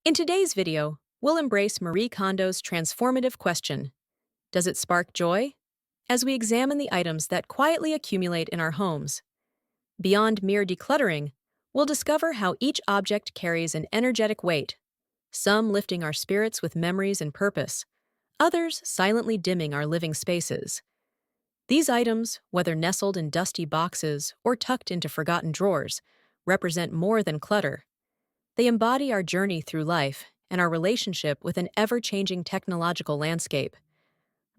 In today's video, we'll embrace Marie Kondo's transformative question: does it spark joy? As we examine the items that quietly accumulate in our homes. Beyond mere decluttering, we'll discover how each object carries an energetic weight, some lifting our spirits with memories and purpose, others silently dimming our living spaces. These items, whether nestled in dusty boxes or tucked into forgotten drawers, represent more than clutter. They embody our journey through life and our relationship with an ever-changing technological landscape.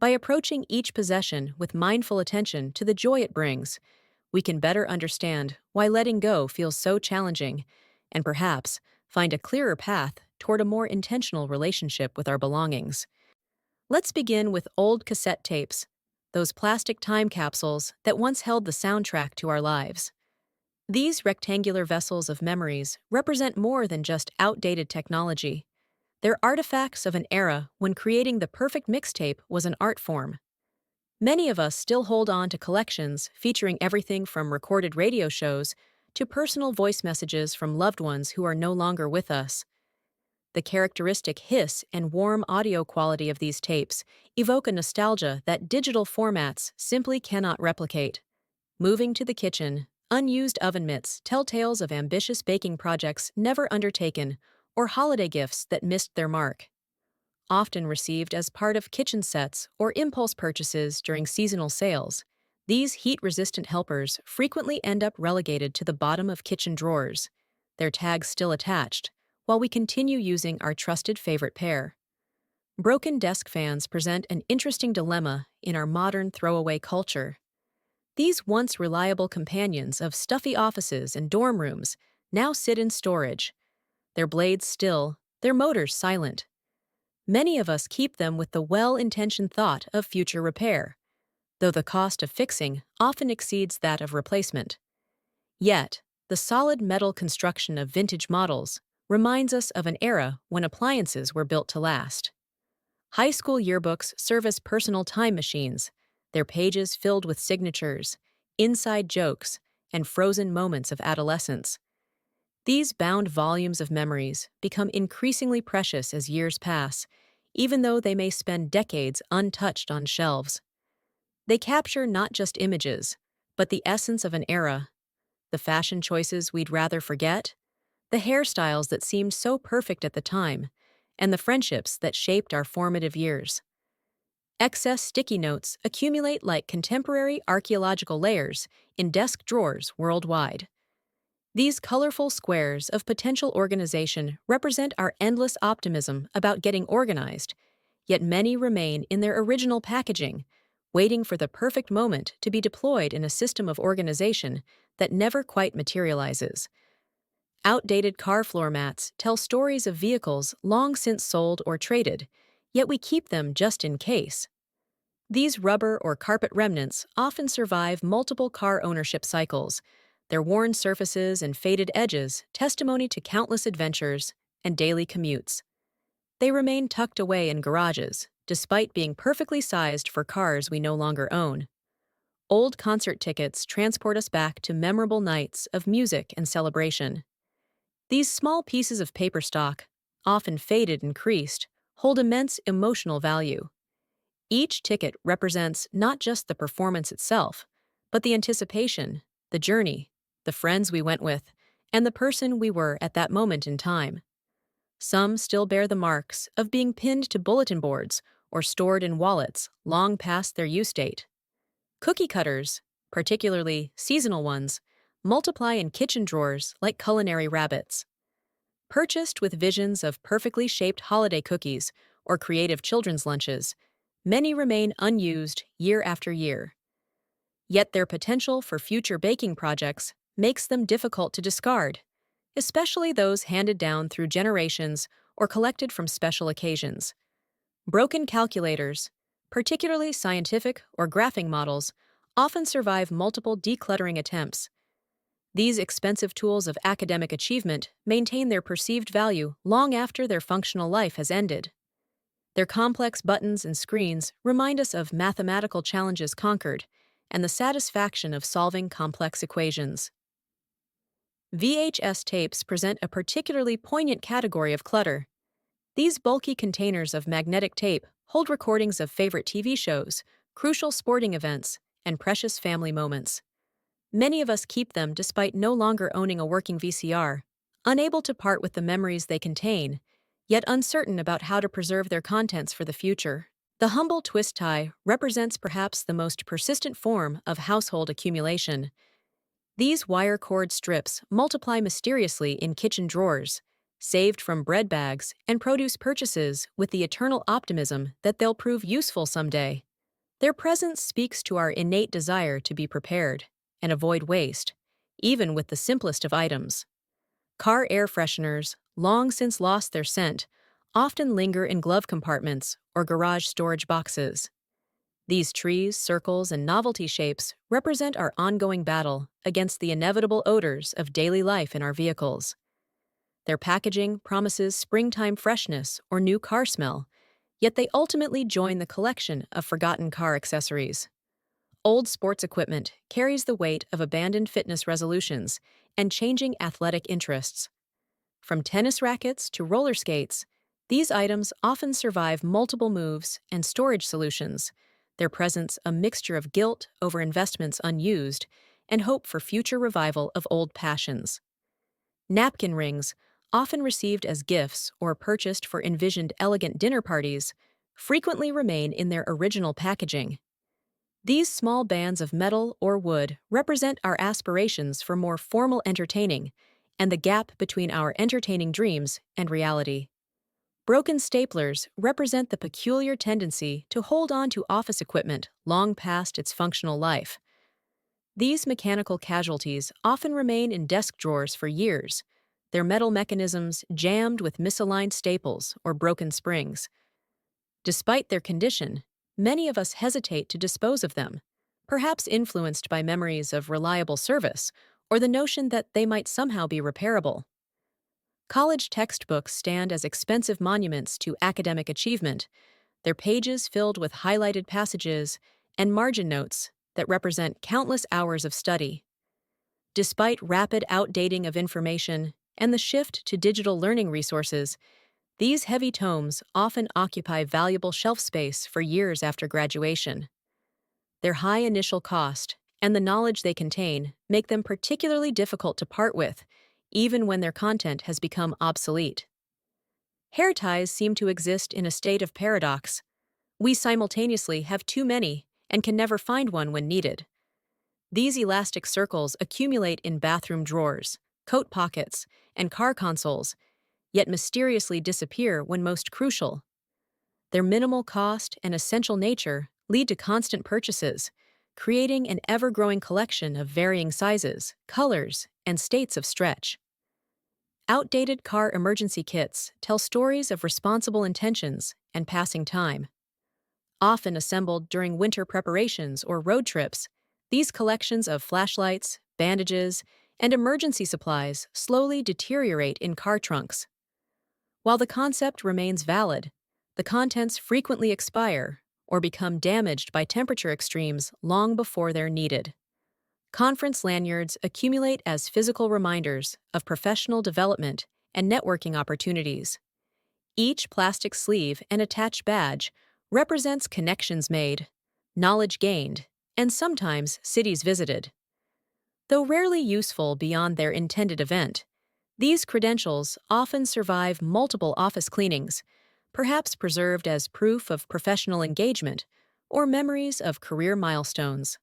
By approaching each possession with mindful attention to the joy it brings, we can better understand why letting go feels so challenging and perhaps find a clearer path toward a more intentional relationship with our belongings. Let's begin with old cassette tapes, those plastic time capsules that once held the soundtrack to our lives. These rectangular vessels of memories represent more than just outdated technology. They're artifacts of an era when creating the perfect mixtape was an art form. Many of us still hold on to collections featuring everything from recorded radio shows to personal voice messages from loved ones who are no longer with us. The characteristic hiss and warm audio quality of these tapes evoke a nostalgia that digital formats simply cannot replicate. Moving to the kitchen, unused oven mitts tell tales of ambitious baking projects never undertaken or holiday gifts that missed their mark. Often received as part of kitchen sets or impulse purchases during seasonal sales, these heat-resistant helpers frequently end up relegated to the bottom of kitchen drawers, their tags still attached, while we continue using our trusted favorite pair. Broken desk fans present an interesting dilemma in our modern throwaway culture. These once reliable companions of stuffy offices and dorm rooms now sit in storage, their blades still, their motors silent. Many of us keep them with the well-intentioned thought of future repair, though the cost of fixing often exceeds that of replacement. Yet, the solid metal construction of vintage models reminds us of an era when appliances were built to last. High school yearbooks serve as personal time machines, their pages filled with signatures, inside jokes, and frozen moments of adolescence. These bound volumes of memories become increasingly precious as years pass, even though they may spend decades untouched on shelves. They capture not just images, but the essence of an era, the fashion choices we'd rather forget, the hairstyles that seemed so perfect at the time, and the friendships that shaped our formative years. Excess sticky notes accumulate like contemporary archaeological layers in desk drawers worldwide. These colorful squares of potential organization represent our endless optimism about getting organized, yet many remain in their original packaging, waiting for the perfect moment to be deployed in a system of organization that never quite materializes. Outdated car floor mats tell stories of vehicles long since sold or traded, yet we keep them just in case. These rubber or carpet remnants often survive multiple car ownership cycles, their worn surfaces and faded edges testimony to countless adventures and daily commutes. They remain tucked away in garages, despite being perfectly sized for cars we no longer own. Old concert tickets transport us back to memorable nights of music and celebration. These small pieces of paper stock, often faded and creased, hold immense emotional value. Each ticket represents not just the performance itself, but the anticipation, the journey, the friends we went with, and the person we were at that moment in time. Some still bear the marks of being pinned to bulletin boards or stored in wallets long past their use date. Cookie cutters, particularly seasonal ones, multiply in kitchen drawers like culinary rabbits. Purchased with visions of perfectly shaped holiday cookies or creative children's lunches, many remain unused year after year. Yet their potential for future baking projects makes them difficult to discard, especially those handed down through generations or collected from special occasions. Broken calculators, particularly scientific or graphing models, often survive multiple decluttering attempts. These expensive tools of academic achievement maintain their perceived value long after their functional life has ended. Their complex buttons and screens remind us of mathematical challenges conquered and the satisfaction of solving complex equations. VHS tapes present a particularly poignant category of clutter. These bulky containers of magnetic tape hold recordings of favorite TV shows, crucial sporting events, and precious family moments. Many of us keep them despite no longer owning a working VCR, unable to part with the memories they contain, yet uncertain about how to preserve their contents for the future. The humble twist tie represents perhaps the most persistent form of household accumulation. These wire cord strips multiply mysteriously in kitchen drawers, saved from bread bags and produce purchases with the eternal optimism that they'll prove useful someday. Their presence speaks to our innate desire to be prepared and avoid waste, even with the simplest of items. Car air fresheners, long since lost their scent, often linger in glove compartments or garage storage boxes. These trees, circles, and novelty shapes represent our ongoing battle against the inevitable odors of daily life in our vehicles. Their packaging promises springtime freshness or new car smell, yet they ultimately join the collection of forgotten car accessories. Old sports equipment carries the weight of abandoned fitness resolutions and changing athletic interests. From tennis rackets to roller skates, these items often survive multiple moves and storage solutions, their presence a mixture of guilt over investments unused and hope for future revival of old passions. Napkin rings, often received as gifts or purchased for envisioned elegant dinner parties, frequently remain in their original packaging. These small bands of metal or wood represent our aspirations for more formal entertaining and the gap between our entertaining dreams and reality. Broken staplers represent the peculiar tendency to hold on to office equipment long past its functional life. These mechanical casualties often remain in desk drawers for years, their metal mechanisms jammed with misaligned staples or broken springs. Despite their condition, many of us hesitate to dispose of them, perhaps influenced by memories of reliable service or the notion that they might somehow be repairable. College textbooks stand as expensive monuments to academic achievement, their pages filled with highlighted passages and margin notes that represent countless hours of study. Despite rapid outdating of information and the shift to digital learning resources, these heavy tomes often occupy valuable shelf space for years after graduation. Their high initial cost and the knowledge they contain make them particularly difficult to part with, even when their content has become obsolete. Hair ties seem to exist in a state of paradox. We simultaneously have too many and can never find one when needed. These elastic circles accumulate in bathroom drawers, coat pockets, and car consoles, yet mysteriously disappear when most crucial. Their minimal cost and essential nature lead to constant purchases, creating an ever-growing collection of varying sizes, colors, and states of stretch. Outdated car emergency kits tell stories of responsible intentions and passing time. Often assembled during winter preparations or road trips, these collections of flashlights, bandages, and emergency supplies slowly deteriorate in car trunks. While the concept remains valid, the contents frequently expire or become damaged by temperature extremes long before they're needed. Conference lanyards accumulate as physical reminders of professional development and networking opportunities. Each plastic sleeve and attached badge represents connections made, knowledge gained, and sometimes cities visited. Though rarely useful beyond their intended event, these credentials often survive multiple office cleanings, perhaps preserved as proof of professional engagement or memories of career milestones.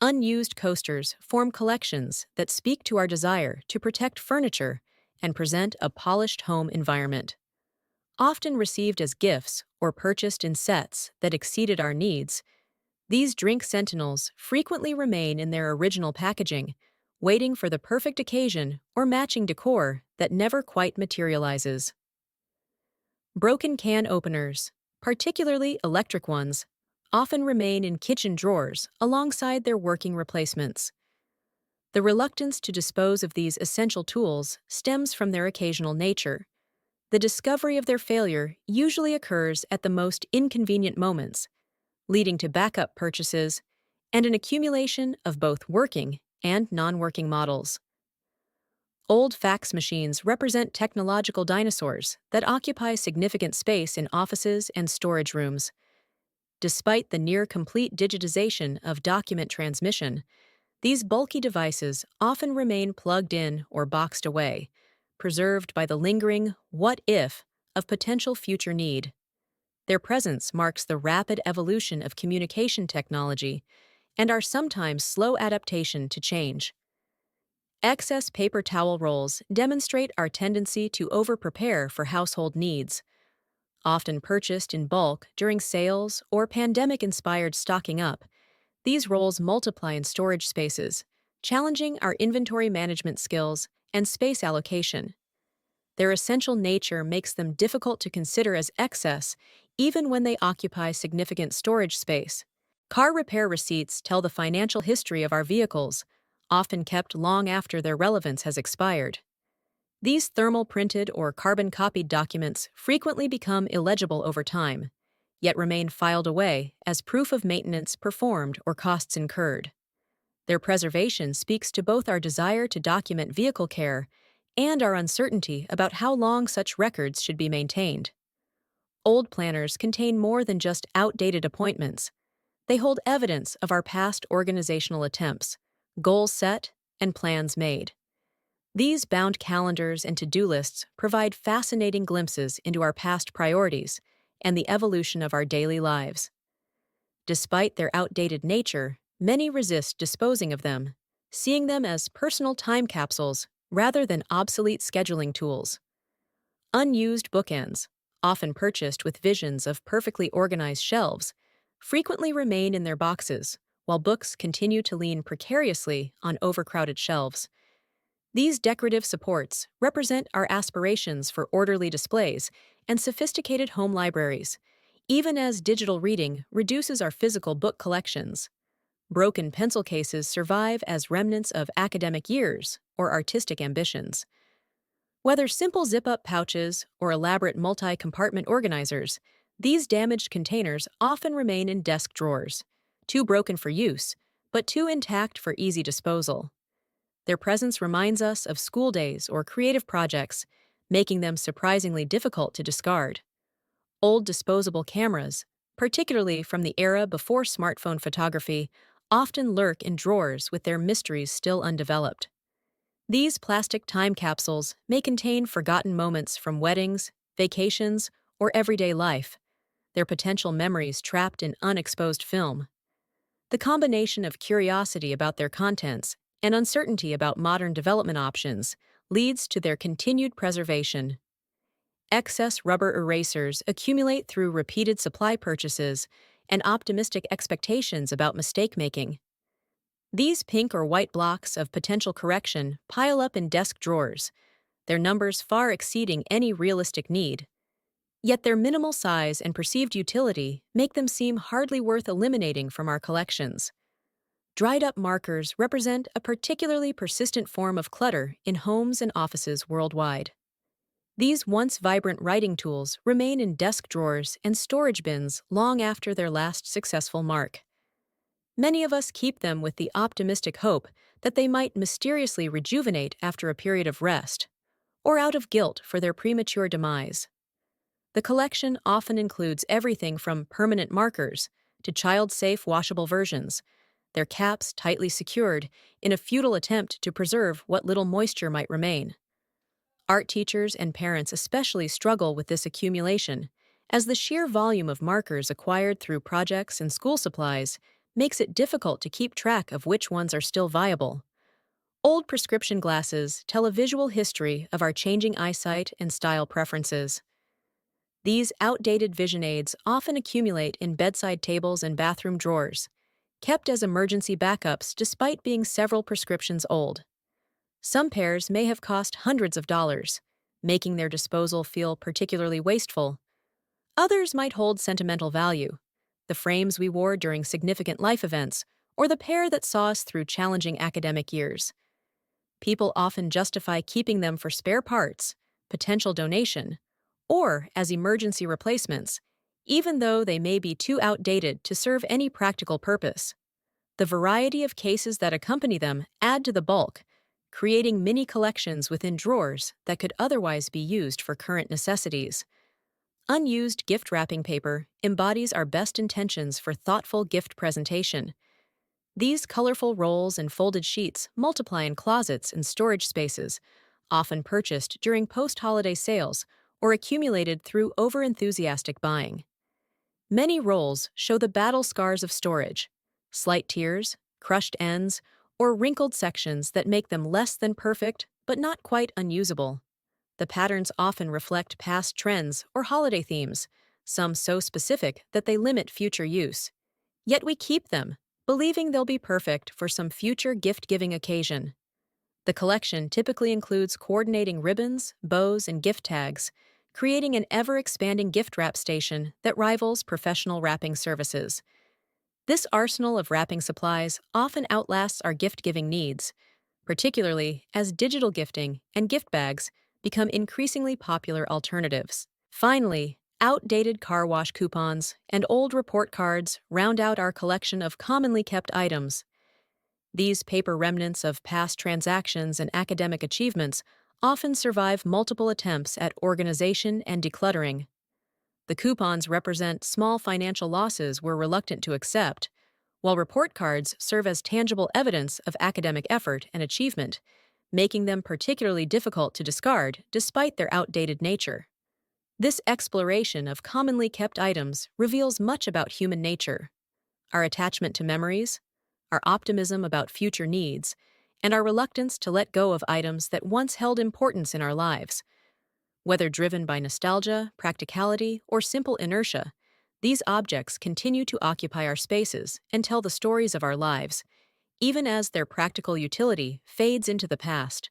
Unused coasters form collections that speak to our desire to protect furniture and present a polished home environment. Often received as gifts or purchased in sets that exceeded our needs, these drink sentinels frequently remain in their original packaging, waiting for the perfect occasion or matching decor that never quite materializes. Broken can openers, particularly electric ones, often remain in kitchen drawers alongside their working replacements. The reluctance to dispose of these essential tools stems from their occasional nature. The discovery of their failure usually occurs at the most inconvenient moments, leading to backup purchases and an accumulation of both working and non-working models. Old fax machines represent technological dinosaurs that occupy significant space in offices and storage rooms. Despite the near-complete digitization of document transmission, these bulky devices often remain plugged in or boxed away, preserved by the lingering what if of potential future need. Their presence marks the rapid evolution of communication technology and our sometimes slow adaptation to change. Excess paper towel rolls demonstrate our tendency to over-prepare for household needs. Often purchased in bulk during sales or pandemic-inspired stocking up, these rolls multiply in storage spaces, challenging our inventory management skills and space allocation. Their essential nature makes them difficult to consider as excess, even when they occupy significant storage space. Car repair receipts tell the financial history of our vehicles, often kept long after their relevance has expired. These thermal printed or carbon copied documents frequently become illegible over time, yet remain filed away as proof of maintenance performed or costs incurred. Their preservation speaks to both our desire to document vehicle care and our uncertainty about how long such records should be maintained. Old planners contain more than just outdated appointments. They hold evidence of our past organizational attempts, goals set, and plans made. These bound calendars and to-do lists provide fascinating glimpses into our past priorities and the evolution of our daily lives. Despite their outdated nature, many resist disposing of them, seeing them as personal time capsules rather than obsolete scheduling tools. Unused bookends, often purchased with visions of perfectly organized shelves, frequently remain in their boxes, while books continue to lean precariously on overcrowded shelves. These decorative supports represent our aspirations for orderly displays and sophisticated home libraries, even as digital reading reduces our physical book collections. Broken pencil cases survive as remnants of academic years or artistic ambitions. Whether simple zip-up pouches or elaborate multi-compartment organizers, these damaged containers often remain in desk drawers, too broken for use, but too intact for easy disposal. Their presence reminds us of school days or creative projects, making them surprisingly difficult to discard. Old disposable cameras, particularly from the era before smartphone photography, often lurk in drawers with their mysteries still undeveloped. These plastic time capsules may contain forgotten moments from weddings, vacations, or everyday life, their potential memories trapped in unexposed film. The combination of curiosity about their contents and uncertainty about modern development options leads to their continued preservation. Excess rubber erasers accumulate through repeated supply purchases and optimistic expectations about mistake-making. These pink or white blocks of potential correction pile up in desk drawers, their numbers far exceeding any realistic need. Yet their minimal size and perceived utility make them seem hardly worth eliminating from our collections. Dried-up markers represent a particularly persistent form of clutter in homes and offices worldwide. These once vibrant writing tools remain in desk drawers and storage bins long after their last successful mark. Many of us keep them with the optimistic hope that they might mysteriously rejuvenate after a period of rest, or out of guilt for their premature demise. The collection often includes everything from permanent markers to child-safe washable versions, their caps tightly secured in a futile attempt to preserve what little moisture might remain. Art teachers and parents especially struggle with this accumulation, as the sheer volume of markers acquired through projects and school supplies makes it difficult to keep track of which ones are still viable. Old prescription glasses tell a visual history of our changing eyesight and style preferences. These outdated vision aids often accumulate in bedside tables and bathroom drawers, kept as emergency backups despite being several prescriptions old. Some pairs may have cost hundreds of dollars, making their disposal feel particularly wasteful. Others might hold sentimental value, the frames we wore during significant life events, or the pair that saw us through challenging academic years. People often justify keeping them for spare parts, potential donation, or as emergency replacements, even though they may be too outdated to serve any practical purpose. The variety of cases that accompany them add to the bulk, creating mini collections within drawers that could otherwise be used for current necessities. Unused gift wrapping paper embodies our best intentions for thoughtful gift presentation. These colorful rolls and folded sheets multiply in closets and storage spaces, often purchased during post-holiday sales or accumulated through overenthusiastic buying. Many rolls show the battle scars of storage, slight tears, crushed ends, or wrinkled sections that make them less than perfect but not quite unusable. The patterns often reflect past trends or holiday themes, some so specific that they limit future use. Yet we keep them, believing they'll be perfect for some future gift-giving occasion. The collection typically includes coordinating ribbons, bows, and gift tags, creating an ever-expanding gift wrap station that rivals professional wrapping services. This arsenal of wrapping supplies often outlasts our gift-giving needs, particularly as digital gifting and gift bags become increasingly popular alternatives. Finally, outdated car wash coupons and old report cards round out our collection of commonly kept items. These paper remnants of past transactions and academic achievements often survive multiple attempts at organization and decluttering. The coupons represent small financial losses we're reluctant to accept, while report cards serve as tangible evidence of academic effort and achievement, making them particularly difficult to discard despite their outdated nature. This exploration of commonly kept items reveals much about human nature: our attachment to memories, our optimism about future needs, and our reluctance to let go of items that once held importance in our lives. Whether driven by nostalgia, practicality, or simple inertia, these objects continue to occupy our spaces and tell the stories of our lives, even as their practical utility fades into the past.